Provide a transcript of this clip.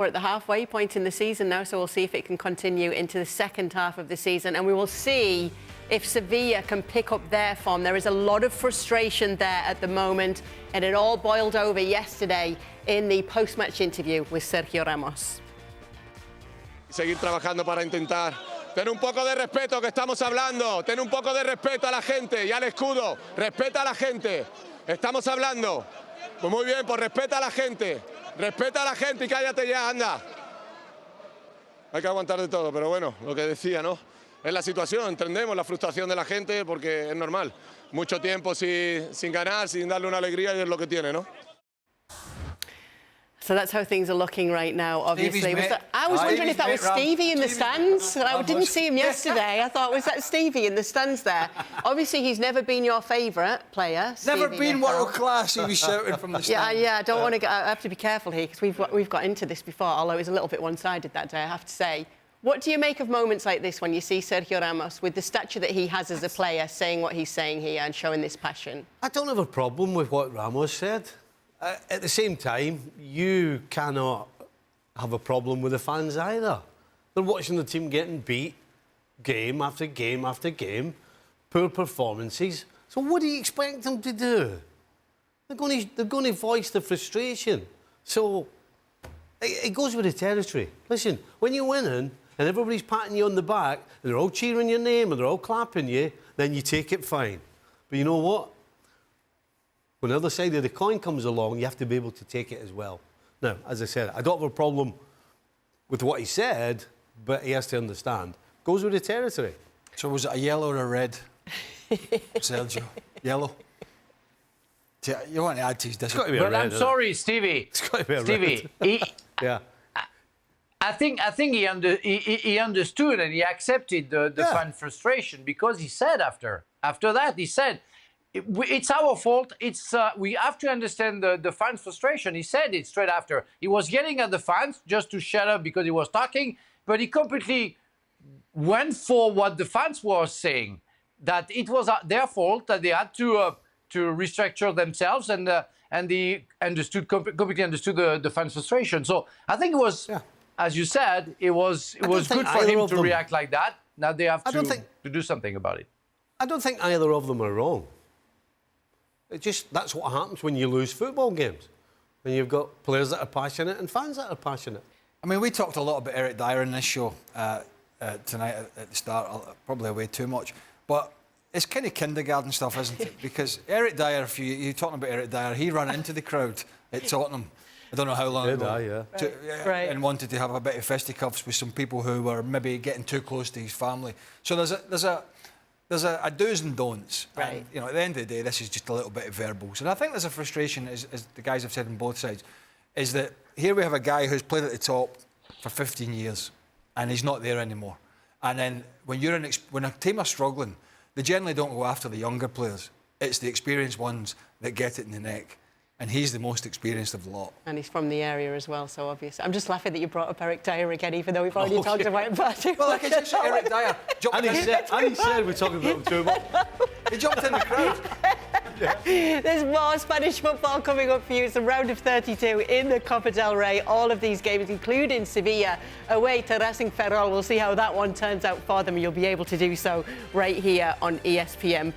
We're at the halfway point in the season now, so we'll see if it can continue into the second half of the season, and we will see if Sevilla can pick up their form. There is a lot of frustration there at the moment, and it all boiled over yesterday in the post-match interview with Sergio Ramos. Seguir trabajando para intentar tener un poco de respeto, que estamos hablando, tener un poco de respeto a la gente y al escudo, respeta a la gente, estamos hablando. Pues muy bien, pues respeta a la gente y cállate ya, anda. Hay que aguantar de todo, pero bueno, lo que decía, ¿no? Es la situación, entendemos la frustración de la gente porque es normal. Mucho tiempo sin ganar, sin darle una alegría y es lo que tiene, ¿no? So that's how things are looking right now, obviously. I was wondering if that was Stevie in the stands. I didn't see him yesterday. I thought, was that Stevie in the stands there? Obviously, he's never been your favourite player. Never been world class, he was shouting from the stands. Yeah, I don't want to I have to be careful here because we've got into this before, although it was a little bit one-sided that day, I have to say. What do you make of moments like this when you see Sergio Ramos, with the stature that he has as a player, saying what he's saying here and showing this passion? I don't have a problem with what Ramos said. At the same time, you cannot have a problem with the fans either. They're watching the team getting beat game after game after game, poor performances. So what do you expect them to do? They're going to voice the frustration. So it goes with the territory. Listen, when you're winning and everybody's patting you on the back and they're all cheering your name and they're all clapping you, then you take it fine. But you know what? When the other side of the coin comes along, you have to be able to take it as well. Now, as I said, I don't have a problem with what he said, but he has to understand. Goes with the territory. So was it a yellow or a red, Sergio? Yellow? You want to add to his discipline? But I'm sorry, Stevie. It's got to be a red. Yeah. I think he understood and he accepted the fan frustration, because he said after that, he said, it's our fault. We have to understand the fans' frustration. He said it straight after. He was yelling at the fans just to shut up because he was talking, but he completely went for what the fans were saying, that it was their fault, that they had to restructure themselves, and they completely understood the fans' frustration. So I think it was, as you said, it was good for him to react like that. Now they have to do something about it. I don't think either of them are wrong. That's what happens when you lose football games. When you've got players that are passionate and fans that are passionate. I mean, we talked a lot about Eric Dier in this show tonight at the start, probably way too much. But it's kind of kindergarten stuff, isn't it? Because Eric Dier, if you're talking about Eric Dier, he ran into the crowd at Tottenham. I don't know how long ago. Right. And wanted to have a bit of fisticuffs with some people who were maybe getting too close to his family. So there's a do's and don'ts. Right. And, at the end of the day, this is just a little bit of verbals. And I think there's a frustration, as the guys have said on both sides, is that here we have a guy who's played at the top for 15 years and he's not there anymore. And then when a team are struggling, they generally don't go after the younger players. It's the experienced ones that get it in the neck. And he's the most experienced of the lot. And he's from the area as well, so obviously. I'm just laughing that you brought up Eric Dier again, even though we've already talked about him far too much. Well, like I just said, Eric Dier. And he said we're talking about him too much. He jumped in the crowd. There's more Spanish football coming up for you. It's the round of 32 in the Copa del Rey. All of these games, including Sevilla, away to Racing Ferrol. We'll see how that one turns out for them. You'll be able to do so right here on ESPN+.